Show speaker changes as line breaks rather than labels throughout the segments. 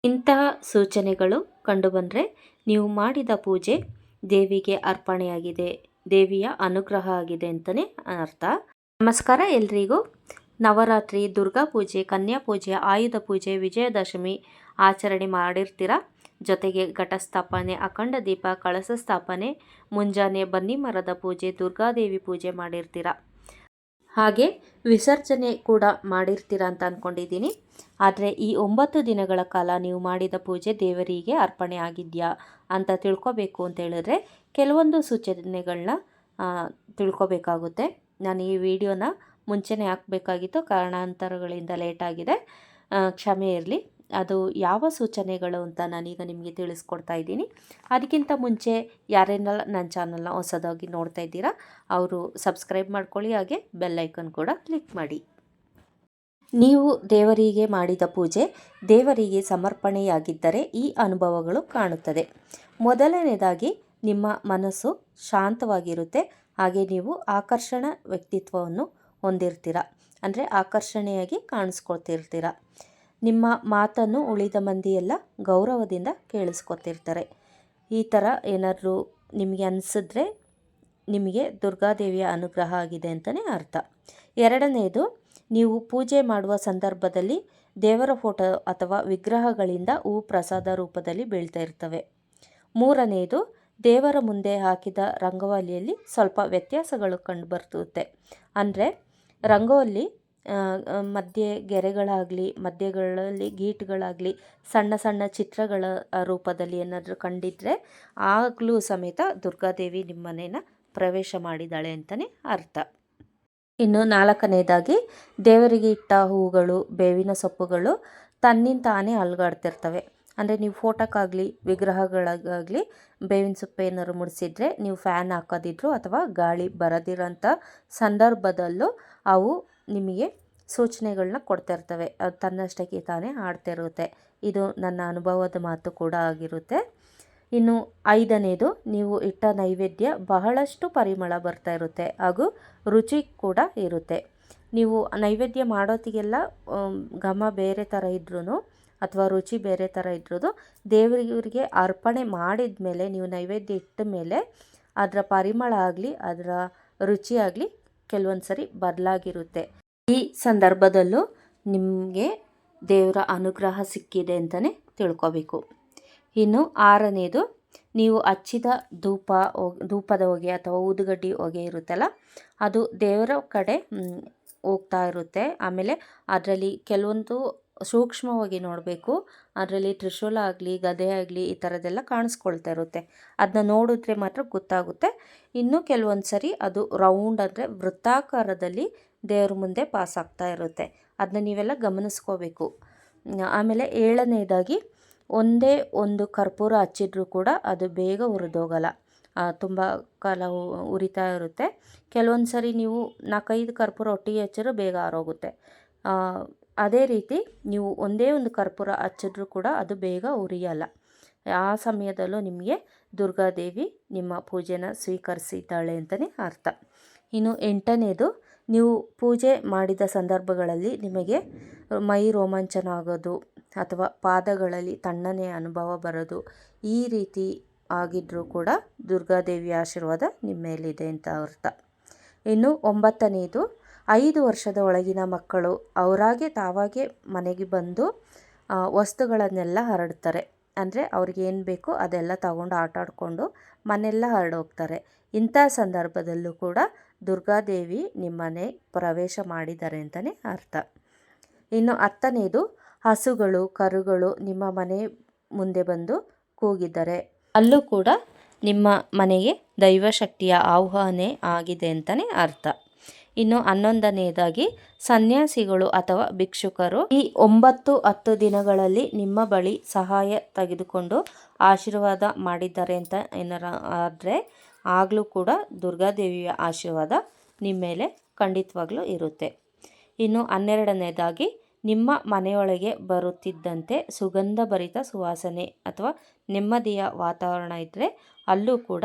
ಇಂತಹ ಸೂಚನೆಗಳು ಕಂಡುಬಂದರೆ ನೀವು ಮಾಡಿದ ಪೂಜೆ ದೇವಿಗೆ ಅರ್ಪಣೆಯಾಗಿದೆ, ದೇವಿಯ ಅನುಗ್ರಹ ಆಗಿದೆ ಅಂತಲೇ ಅರ್ಥ. ನಮಸ್ಕಾರ ಎಲ್ರಿಗೂ. ನವರಾತ್ರಿ, ದುರ್ಗಾ ಪೂಜೆ, ಕನ್ಯಾ ಪೂಜೆ, ಆಯುಧ ಪೂಜೆ, ವಿಜಯದಶಮಿ ಆಚರಣೆ ಮಾಡಿರ್ತೀರ. ಜೊತೆಗೆ ಘಟಸ್ಥಾಪನೆ, ಅಖಂಡ ದೀಪ, ಕಳಸ ಸ್ಥಾಪನೆ, ಮುಂಜಾನೆ ಬನ್ನಿ ಮರದ ಪೂಜೆ, ದುರ್ಗಾದೇವಿ ಪೂಜೆ ಮಾಡಿರ್ತೀರ. ಹಾಗೆ ವಿಸರ್ಜನೆ ಕೂಡ ಮಾಡಿರ್ತೀರ ಅಂತ ಅಂದ್ಕೊಂಡಿದ್ದೀನಿ. ಆದರೆ ಈ 9 ದಿನಗಳ ಕಾಲ ನೀವು ಮಾಡಿದ ಪೂಜೆ ದೇವರಿಗೆ ಅರ್ಪಣೆ ಆಗಿದೆಯಾ ಅಂತ ತಿಳ್ಕೊಬೇಕು ಅಂತ ಹೇಳಿದ್ರೆ ಕೆಲವೊಂದು ಸೂಚನೆಗಳನ್ನ ತಿಳ್ಕೊಬೇಕಾಗುತ್ತೆ. ನಾನು ಈ ವಿಡಿಯೋನ ಮುಂಚೆನೇ ಹಾಕಬೇಕಾಗಿತ್ತು, ಕಾರಣಾಂತರಗಳಿಂದ ಲೇಟಾಗಿದೆ, ಕ್ಷಮೆ ಇರಲಿ. ಅದು ಯಾವ ಸೂಚನೆಗಳು ಅಂತ ನಾನೀಗ ನಿಮಗೆ ತಿಳಿಸ್ಕೊಡ್ತಾ ಇದ್ದೀನಿ. ಅದಕ್ಕಿಂತ ಮುಂಚೆ ಯಾರೇನೆಲ್ಲ ನನ್ನ ಚಾನಲ್ನ ಹೊಸದಾಗಿ ನೋಡ್ತಾ ಇದ್ದೀರಾ ಅವರು ಸಬ್ಸ್ಕ್ರೈಬ್ ಮಾಡ್ಕೊಳ್ಳಿ, ಹಾಗೆ ಬೆಲ್ ಐಕನ್ ಕೂಡ ಕ್ಲಿಕ್ ಮಾಡಿ. ನೀವು ದೇವರಿಗೆ ಮಾಡಿದ ಪೂಜೆ ದೇವರಿಗೆ ಸಮರ್ಪಣೆಯಾಗಿದ್ದರೆ ಈ ಅನುಭವಗಳು ಕಾಣುತ್ತದೆ. ಮೊದಲನೇದಾಗಿ ನಿಮ್ಮ ಮನಸ್ಸು ಶಾಂತವಾಗಿರುತ್ತೆ, ಹಾಗೆ ನೀವು ಆಕರ್ಷಣ ವ್ಯಕ್ತಿತ್ವವನ್ನು ಹೊಂದಿರ್ತೀರ, ಅಂದರೆ ಆಕರ್ಷಣೆಯಾಗಿ ಕಾಣಿಸ್ಕೊಳ್ತಿರ್ತೀರ. ನಿಮ್ಮ ಮಾತನ್ನು ಉಳಿದ ಮಂದಿಯೆಲ್ಲ ಗೌರವದಿಂದ ಕೇಳಿಸ್ಕೊತಿರ್ತಾರೆ. ಈ ಥರ ಏನಾದರೂ ನಿಮಗೆ ಅನಿಸಿದ್ರೆ ನಿಮಗೆ ದುರ್ಗಾದೇವಿಯ ಅನುಗ್ರಹ ಆಗಿದೆ ಅಂತಲೇ ಅರ್ಥ. ಎರಡನೆಯದು, ನೀವು ಪೂಜೆ ಮಾಡುವ ಸಂದರ್ಭದಲ್ಲಿ ದೇವರ ಫೋಟೋ ಅಥವಾ ವಿಗ್ರಹಗಳಿಂದ ಹೂ ಪ್ರಸಾದ ರೂಪದಲ್ಲಿ ಬೀಳ್ತಾ ಇರ್ತವೆ. ಮೂರನೆಯದು, ದೇವರ ಮುಂದೆ ಹಾಕಿದ ರಂಗೋಲಿಯಲ್ಲಿ ಸ್ವಲ್ಪ ವ್ಯತ್ಯಾಸಗಳು ಕಂಡುಬರ್ತುತ್ತೆ. ಅಂದರೆ ರಂಗೋಲಿ ಮಧ್ಯೆ ಗೆರೆಗಳಾಗಲಿ, ಮಧ್ಯಗಳಲ್ಲಿ ಗೀಟುಗಳಾಗಲಿ, ಸಣ್ಣ ಸಣ್ಣ ಚಿತ್ರಗಳ ರೂಪದಲ್ಲಿ ಏನಾದರೂ ಕಂಡಿದ್ದರೆ ಆಗಲೂ ಸಮೇತ ದುರ್ಗಾದೇವಿ ನಿಮ್ಮ ಮನೇನ ಪ್ರವೇಶ ಮಾಡಿದ್ದಾಳೆ ಅಂತಲೇ ಅರ್ಥ. ಇನ್ನು ನಾಲ್ಕನೇದಾಗಿ, ದೇವರಿಗೆ ಇಟ್ಟ ಹೂಗಳು, ಬೇವಿನ ಸೊಪ್ಪುಗಳು ತನ್ನಿಂತಾನೇ ಅಲುಗಾಡ್ತಿರ್ತವೆ. ಅಂದರೆ ನೀವು ಫೋಟೋಕ್ಕಾಗಲಿ ವಿಗ್ರಹಗಳಿಗಾಗಲಿ ಬೇವಿನ ಸೊಪ್ಪು ಏನಾದ್ರು ಮುಡಿಸಿದ್ರೆ, ನೀವು ಫ್ಯಾನ್ ಹಾಕೋದಿದ್ರು ಅಥವಾ ಗಾಳಿ ಬರದಿರೋಂಥ ಸಂದರ್ಭದಲ್ಲೂ ಅವು ನಿಮಗೆ ಸೂಚನೆಗಳನ್ನ ಕೊಡ್ತಾ ಇರ್ತವೆ. ಅದು ತನ್ನಷ್ಟಕ್ಕೆ ತಾನೇ ಆಡ್ತಿರುತ್ತೆ. ಇದು ನನ್ನ ಅನುಭವದ ಮಾತು ಕೂಡ ಆಗಿರುತ್ತೆ. ಇನ್ನು ಐದನೇದು, ನೀವು ಇಟ್ಟ ನೈವೇದ್ಯ ಬಹಳಷ್ಟು ಪರಿಮಳ ಬರ್ತಾ ಇರುತ್ತೆ, ಹಾಗೂ ರುಚಿ ಕೂಡ ಇರುತ್ತೆ. ನೀವು ನೈವೇದ್ಯ ಮಾಡೋತ್ತಿಗೆಲ್ಲ ಘಮ ಬೇರೆ ಥರ ಇದ್ರೂ ಅಥವಾ ರುಚಿ ಬೇರೆ ಥರ ಇದ್ರೂ ದೇವರಿಗೆ ಅರ್ಪಣೆ ಮಾಡಿದ ಮೇಲೆ, ನೀವು ನೈವೇದ್ಯ ಇಟ್ಟ ಮೇಲೆ ಅದರ ಪರಿಮಳ ಆಗಲಿ ಅದರ ರುಚಿ ಆಗಲಿ ಕೆಲವೊಂದು ಸರಿ ಬದಲಾಗಿರುತ್ತೆ. ಈ ಸಂದರ್ಭದಲ್ಲೂ ನಿಮಗೆ ದೇವರ ಅನುಗ್ರಹ ಸಿಕ್ಕಿದೆ ಅಂತಲೇ ತಿಳ್ಕೊಬೇಕು. ಇನ್ನು ಆರನೇದು, ನೀವು ಹಚ್ಚಿದ ಧೂಪದ ಹೊಗೆ ಅಥವಾ ಊದುಗಡ್ಡಿ ಹೊಗೆ ಇರುತ್ತಲ್ಲ, ಅದು ದೇವರ ಕಡೆ ಹೋಗ್ತಾ ಇರುತ್ತೆ. ಆಮೇಲೆ ಅದರಲ್ಲಿ ಕೆಲವೊಂದು ಸೂಕ್ಷ್ಮವಾಗಿ ನೋಡಬೇಕು. ಅದರಲ್ಲಿ ತ್ರಿಶೂಲ ಆಗಲಿ, ಗದೆ ಆಗಲಿ, ಈ ಥರದ್ದೆಲ್ಲ ಕಾಣಿಸ್ಕೊಳ್ತಾ ಇರುತ್ತೆ. ಅದನ್ನ ನೋಡಿದ್ರೆ ಮಾತ್ರ ಗೊತ್ತಾಗುತ್ತೆ. ಇನ್ನು ಕೆಲವೊಂದು ಸರಿ ಅದು ರೌಂಡ್, ಅಂದರೆ ವೃತ್ತಾಕಾರದಲ್ಲಿ ದೇವ್ರ ಮುಂದೆ ಪಾಸ್ ಆಗ್ತಾ ಇರುತ್ತೆ. ಅದನ್ನ ನೀವೆಲ್ಲ ಗಮನಿಸ್ಕೋಬೇಕು. ಆಮೇಲೆ ಏಳನೇದಾಗಿ, ಒಂದೇ ಒಂದು ಕರ್ಪೂರ ಹಚ್ಚಿದ್ರೂ ಕೂಡ ಅದು ಬೇಗ ಉರಿದೋಗಲ್ಲ, ತುಂಬ ಕಾಲ ಉರಿತಾ ಇರುತ್ತೆ. ಕೆಲವೊಂದು ಸರಿ ನೀವು 4-5 ಕರ್ಪೂರ ಒಟ್ಟಿಗೆ ಹಚ್ಚಿದ್ರೂ ಬೇಗ ಆರೋಗುತ್ತೆ. ಅದೇ ರೀತಿ ನೀವು ಒಂದೇ ಒಂದು ಕರ್ಪೂರ ಹಚ್ಚಿದ್ರೂ ಕೂಡ ಅದು ಬೇಗ ಉರಿಯಲ್ಲ. ಆ ಸಮಯದಲ್ಲೂ ನಿಮಗೆ ದುರ್ಗಾದೇವಿ ನಿಮ್ಮ ಪೂಜೆನ ಸ್ವೀಕರಿಸಿದ್ದಾಳೆ ಅಂತಲೇ ಅರ್ಥ. ಇನ್ನು ಎಂಟನೇದು, ನೀವು ಪೂಜೆ ಮಾಡಿದ ಸಂದರ್ಭಗಳಲ್ಲಿ ನಿಮಗೆ ಮೈ ರೋಮಾಂಚನ ಆಗೋದು ಅಥವಾ ಪಾದಗಳಲ್ಲಿ ತಣ್ಣನೆಯ ಅನುಭವ ಬರೋದು, ಈ ರೀತಿ ಆಗಿದ್ರೂ ಕೂಡ ದುರ್ಗಾದೇವಿಯ ಆಶೀರ್ವಾದ ನಿಮ್ಮ ಮೇಲಿದೆ ಅಂತ ಅರ್ಥ. ಇನ್ನು ಒಂಬತ್ತನೇದು, 5 ವರ್ಷದ ಒಳಗಿನ ಮಕ್ಕಳು ಅವರಾಗೆ ತಾವಾಗೆ ಮನೆಗೆ ಬಂದು ವಸ್ತುಗಳನ್ನೆಲ್ಲ ಹರಡ್ತಾರೆ. ಅಂದರೆ ಅವ್ರಿಗೆ ಏನು ಬೇಕೋ ಅದೆಲ್ಲ ತಗೊಂಡು ಆಟ ಆಡಿಕೊಂಡು ಮನೆಯೆಲ್ಲ ಹರಡೋಗ್ತಾರೆ. ಇಂಥ ಸಂದರ್ಭದಲ್ಲೂ ಕೂಡ ದುರ್ಗಾದೇವಿ ನಿಮ್ಮನೆ ಪ್ರವೇಶ ಮಾಡಿದ್ದಾರೆ ಅಂತಲೇ ಅರ್ಥ. ಇನ್ನು 10ನೇದು, ಹಸುಗಳು ಕರುಗಳು ನಿಮ್ಮ ಮನೆ ಮುಂದೆ ಬಂದು ಕೂಗಿದ್ದಾರೆ, ಅಲ್ಲೂ ಕೂಡ ನಿಮ್ಮ ಮನೆಗೆ ದೈವಶಕ್ತಿಯ ಆಹ್ವಾನ ಆಗಿದೆ ಅಂತಲೇ ಅರ್ಥ. ಇನ್ನು 11ನೇದಾಗಿ, ಸನ್ಯಾಸಿಗಳು ಅಥವಾ ಭಿಕ್ಷುಕರು ಈ 9-10 ದಿನಗಳಲ್ಲಿ ನಿಮ್ಮ ಬಳಿ ಸಹಾಯ ತೆಗೆದುಕೊಂಡು ಆಶೀರ್ವಾದ ಮಾಡಿದ್ದಾರೆ ಅಂತ ಏನಾರ ಆದರೆ ಆಗಲೂ ಕೂಡ ದುರ್ಗಾದೇವಿಯ ಆಶೀರ್ವಾದ ನಿಮ್ಮ ಮೇಲೆ ಖಂಡಿತವಾಗ್ಲೂ ಇರುತ್ತೆ. ಇನ್ನು 12ನೇದಾಗಿ, ನಿಮ್ಮ ಮನೆಯೊಳಗೆ ಬರುತ್ತಿದ್ದಂತೆ ಸುಗಂಧಭರಿತ ಸುವಾಸನೆ ಅಥವಾ ನೆಮ್ಮದಿಯ ವಾತಾವರಣ ಇದ್ದರೆ ಅಲ್ಲೂ ಕೂಡ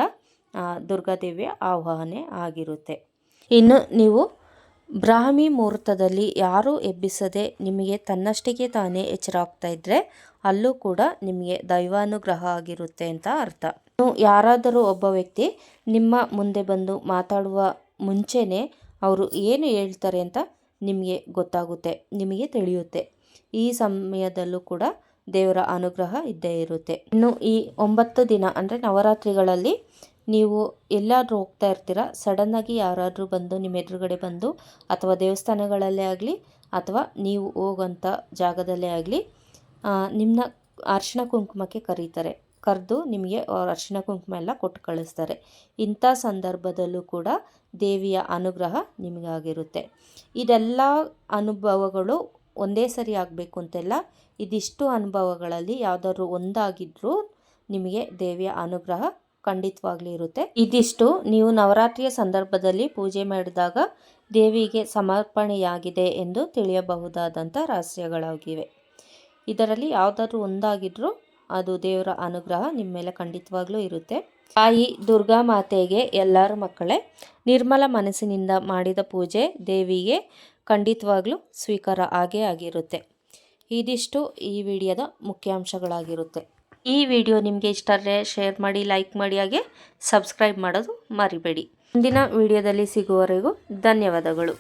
ದುರ್ಗಾದೇವಿಯ ಆವಾಹನೆ ಆಗಿರುತ್ತೆ. ಇನ್ನು ನೀವು ಬ್ರಾಹ್ಮಿ ಮುಹೂರ್ತದಲ್ಲಿ ಯಾರೂ ಎಬ್ಬಿಸದೆ ನಿಮಗೆ ತನ್ನಷ್ಟಕ್ಕೆ ತಾನೇ ಎಚ್ಚರ ಆಗ್ತಾ ಇದ್ದರೆ ಅಲ್ಲೂ ಕೂಡ ನಿಮಗೆ ದೈವಾನುಗ್ರಹ ಆಗಿರುತ್ತೆ ಅಂತ ಅರ್ಥ. ಯಾರಾದರೂ ಒಬ್ಬ ವ್ಯಕ್ತಿ ನಿಮ್ಮ ಮುಂದೆ ಬಂದು ಮಾತಾಡುವ ಮುಂಚೆನೇ ಅವರು ಏನು ಹೇಳ್ತಾರೆ ಅಂತ ನಿಮಗೆ ಗೊತ್ತಾಗುತ್ತೆ, ನಿಮಗೆ ತಿಳಿಯುತ್ತೆ. ಈ ಸಮಯದಲ್ಲೂ ಕೂಡ ದೇವರ ಅನುಗ್ರಹ ಇದ್ದೇ ಇರುತ್ತೆ. ಇನ್ನು ಈ 9 ದಿನ ಅಂದರೆ ನವರಾತ್ರಿಗಳಲ್ಲಿ ನೀವು ಎಲ್ಲಾದರೂ ಹೋಗ್ತಾ ಇರ್ತೀರ, ಸಡನ್ನಾಗಿ ಯಾರಾದರೂ ಬಂದು ನಿಮ್ಮ ಎದುರುಗಡೆ ಬಂದು ಅಥವಾ ದೇವಸ್ಥಾನಗಳಲ್ಲೇ ಆಗಲಿ ಅಥವಾ ನೀವು ಹೋಗೋಂಥ ಜಾಗದಲ್ಲೇ ಆಗಲಿ ನಿಮ್ಮನ್ನ ಅರಿಶಿಣ ಕುಂಕುಮಕ್ಕೆ ಕರೀತಾರೆ. ಕರೆದು ನಿಮಗೆ ಅರಿಶಿಣ ಕುಂಕುಮ ಎಲ್ಲ ಕೊಟ್ಟು ಕಳಿಸ್ತಾರೆ. ಇಂಥ ಸಂದರ್ಭದಲ್ಲೂ ಕೂಡ ದೇವಿಯ ಅನುಗ್ರಹ ನಿಮಗಾಗಿರುತ್ತೆ. ಇದೆಲ್ಲ ಅನುಭವಗಳು ಒಂದೇ ಸರಿ ಆಗಬೇಕು ಅಂತೆಲ್ಲ, ಇದಿಷ್ಟು ಅನುಭವಗಳಲ್ಲಿ ಯಾವುದಾದ್ರು ಒಂದಾಗಿದ್ದರೂ ನಿಮಗೆ ದೇವಿಯ ಅನುಗ್ರಹ ಖಂಡಿತವಾಗ್ಲೂ ಇರುತ್ತೆ. ಇದಿಷ್ಟು ನೀವು ನವರಾತ್ರಿಯ ಸಂದರ್ಭದಲ್ಲಿ ಪೂಜೆ ಮಾಡಿದಾಗ ದೇವಿಗೆ ಸಮರ್ಪಣೆಯಾಗಿದೆ ಎಂದು ತಿಳಿಯಬಹುದಾದಂಥ ರಹಸ್ಯಗಳಾಗಿವೆ. ಇದರಲ್ಲಿ ಯಾವುದಾದ್ರೂ ಒಂದಾಗಿದ್ರೂ ಅದು ದೇವರ ಅನುಗ್ರಹ ನಿಮ್ಮ ಮೇಲೆ ಖಂಡಿತವಾಗ್ಲೂ ಇರುತ್ತೆ. ತಾಯಿ ದುರ್ಗಾ ಮಾತೆಗೆ ಎಲ್ಲರ ಮಕ್ಕಳೇ ನಿರ್ಮಲ ಮನಸ್ಸಿನಿಂದ ಮಾಡಿದ ಪೂಜೆ ದೇವಿಗೆ ಖಂಡಿತವಾಗ್ಲೂ ಸ್ವೀಕಾರ ಆಗೇ ಆಗಿರುತ್ತೆ. ಇದಿಷ್ಟು ಈ ವಿಡಿಯೋದ ಮುಖ್ಯಾಂಶಗಳಾಗಿರುತ್ತೆ. ಈ ವಿಡಿಯೋ ನಿಮಗೆ ಇಷ್ಟ ಆದರೆ ಶೇರ್ ಮಾಡಿ, ಲೈಕ್ ಮಾಡಿ, ಹಾಗೆ ಸಬ್ಸ್ಕ್ರೈಬ್ ಮಾಡೋದು ಮರಿಬೇಡಿ. ಮುಂದಿನ ವಿಡಿಯೋದಲ್ಲಿ ಸಿಗುವವರೆಗೂ ಧನ್ಯವಾದಗಳು.